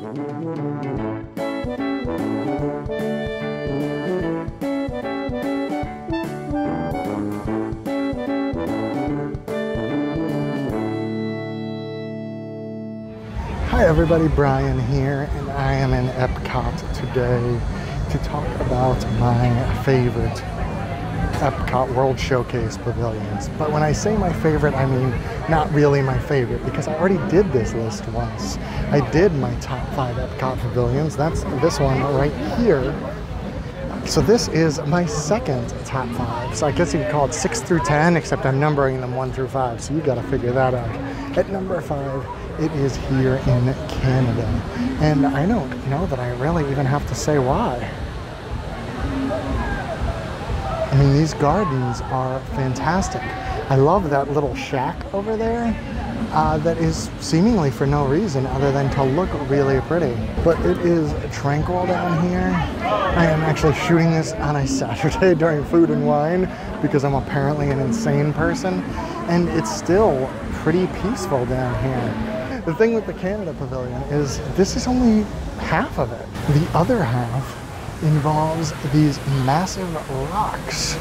Hi everybody, Brian here, and I am in Epcot today to talk about my favorite Epcot World Showcase pavilions. But when I say my favorite, I mean not really my favorite, because I already did this list once. I did my top 5 Epcot pavilions. That's this one right here. So this is my second top 5. So I guess you could call it 6 through 10, except I'm numbering them 1 through 5. So you got to figure that out. At number 5, it is here in Canada. And I don't know that I really even have to say why. I mean, these gardens are fantastic. I love that little shack over there that is seemingly for no reason other than to look really pretty. But it is tranquil down here. I am actually shooting this on a Saturday during Food and Wine because I'm apparently an insane person. And it's still pretty peaceful down here. The thing with the Canada Pavilion is this is only half of it. The other half involves these massive rocks.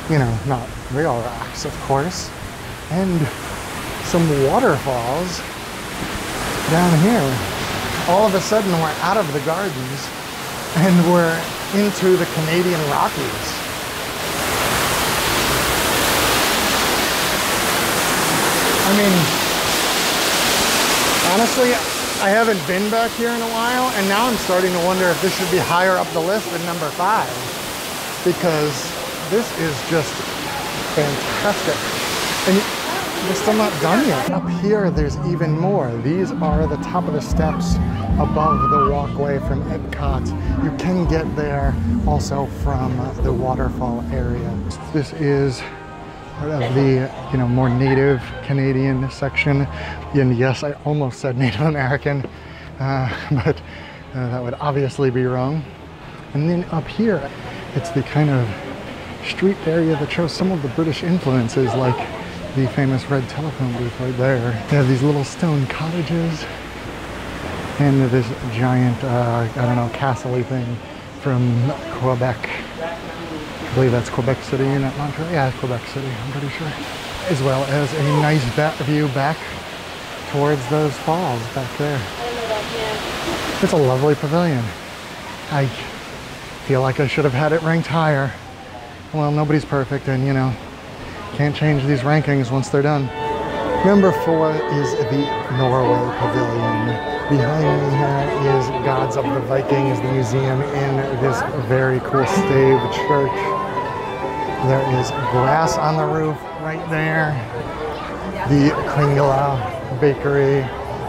You know, not real rocks, of course. And some waterfalls down here. All of a sudden we're out of the gardens and we're into the Canadian Rockies. I mean, honestly, I haven't been back here in a while, and now I'm starting to wonder if this should be higher up the list than number 5, because this is just fantastic. And we're still not done yet. Up here, there's even more. These are the top of the steps above the walkway from Epcot. You can get there also from the waterfall area. This is part of the, you know, more native Canadian section. And yes, I almost said Native American, but that would obviously be wrong. And then up here, it's the kind of street area that shows some of the British influences, like the famous red telephone booth right there. They have these little stone cottages and this giant, I don't know, castle-y thing from Quebec. I believe that's Quebec City, not Montreal. Yeah, it's Quebec City, I'm pretty sure. As well as a nice view back towards those falls back there. It's a lovely pavilion. I feel like I should have had it ranked higher. Well, nobody's perfect, and you know, can't change these rankings once they're done. Number 4 is the Norway Pavilion. Behind me here is Gods of the Vikings, the museum in this very cool stave church. There is grass on the roof right there. The Kringla bakery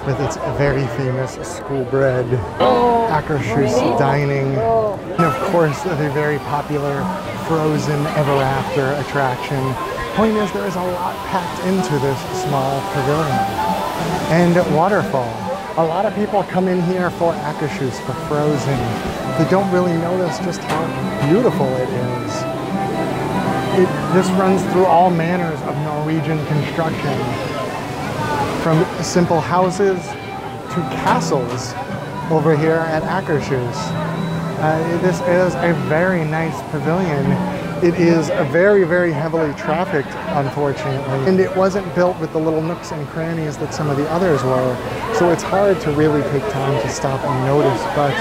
with its very famous school bread. Akershus dining. And of course, the very popular Frozen Ever After attraction. Point is, there is a lot packed into this small pavilion. And waterfall. A lot of people come in here for Akershus, for Frozen. They don't really notice just how beautiful it is. This runs through all manners of Norwegian construction, from simple houses to castles over here at Akershus. This is a very nice pavilion. It is very, very heavily trafficked, unfortunately, and it wasn't built with the little nooks and crannies that some of the others were, so it's hard to really take time to stop and notice, but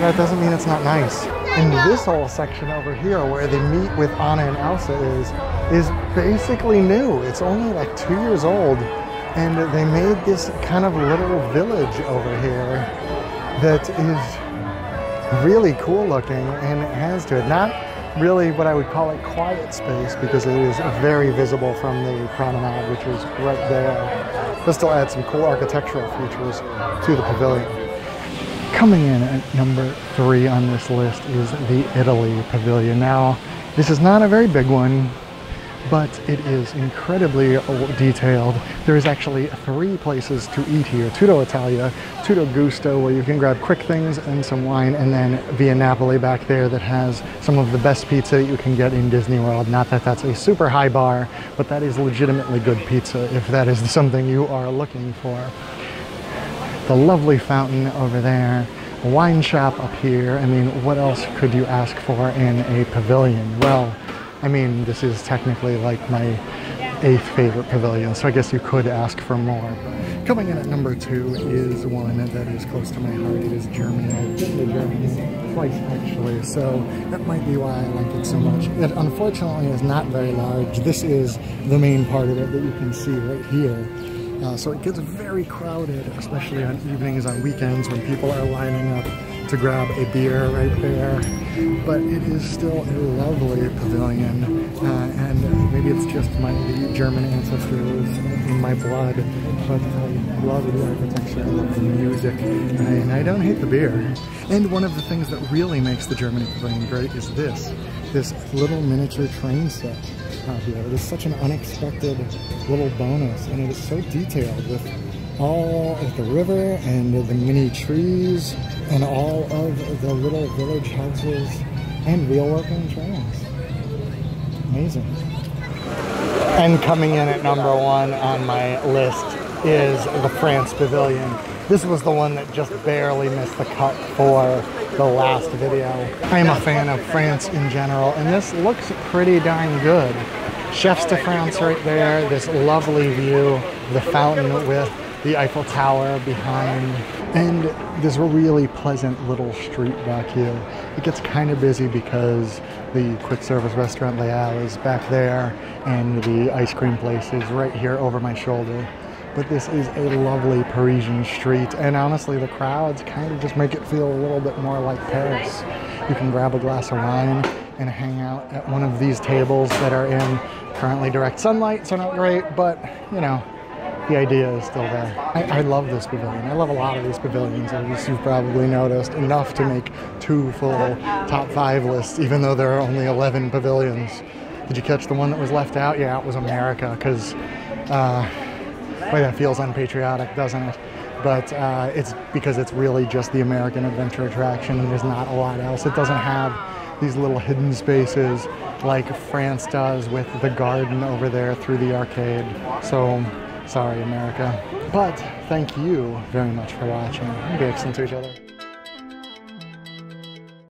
that doesn't mean it's not nice. And this whole section over here where they meet with Anna and Elsa is basically new. It's only like 2 years old, and they made this kind of little village over here that is really cool looking, and it has to it. Not really what I would call a quiet space, because it is very visible from the promenade, which is right there. This still adds some cool architectural features to the pavilion. Coming in at number 3 on this list is the Italy Pavilion. Now, this is not a very big one, but it is incredibly detailed. There is actually 3 places to eat here. Tutto Italia, Tutto Gusto, where you can grab quick things and some wine, and then Via Napoli back there that has some of the best pizza that you can get in Disney World. Not that that's a super high bar, but that is legitimately good pizza if that is something you are looking for. the lovely fountain over there, a wine shop up here. I mean, what else could you ask for in a pavilion? Well, I mean, this is technically like my 8th favorite pavilion, so I guess you could ask for more. Coming in at number 2 is one that is close to my heart. It is Germany. I've been to Germany twice actually, so that might be why I like it so much. It unfortunately is not very large. This is the main part of it that you can see right here. So it gets very crowded, especially on evenings, on weekends, when people are lining up to grab a beer right there. But it is still a lovely pavilion, and maybe it's just the German ancestors in my blood, but I love the architecture, I love the music, and I don't hate the beer. And one of the things that really makes the Germany Pavilion great is this little miniature train set here. It is such an unexpected little bonus, and it is so detailed with all of the river and the mini trees and all of the little village houses and real working trains. Amazing. And coming in at number 1 on my list is the France Pavilion. This was the one that just barely missed the cut for the last video. I am a fan of France in general, and this looks pretty darn good. Chefs de France right there, this lovely view, the fountain with the Eiffel Tower behind, and this really pleasant little street back here. It gets kind of busy because the quick service restaurant Leal is back there, and the ice cream place is right here over my shoulder. But this is a lovely Parisian street, and honestly the crowds kind of just make it feel a little bit more like Paris. You can grab a glass of wine and hang out at one of these tables that are in currently direct sunlight, so not great, but you know, the idea is still there. I love this pavilion. I love a lot of these pavilions, as you've probably noticed, enough to make 2 full top 5 lists, even though there are only 11 pavilions. Did you catch the one that was left out? Yeah, it was America, because boy, that feels unpatriotic, doesn't it? But it's because it's really just the American adventure attraction, and there's not a lot else. It doesn't have these little hidden spaces like France does with the garden over there through the arcade. So, sorry, America. But thank you very much for watching. Be excellent to each other.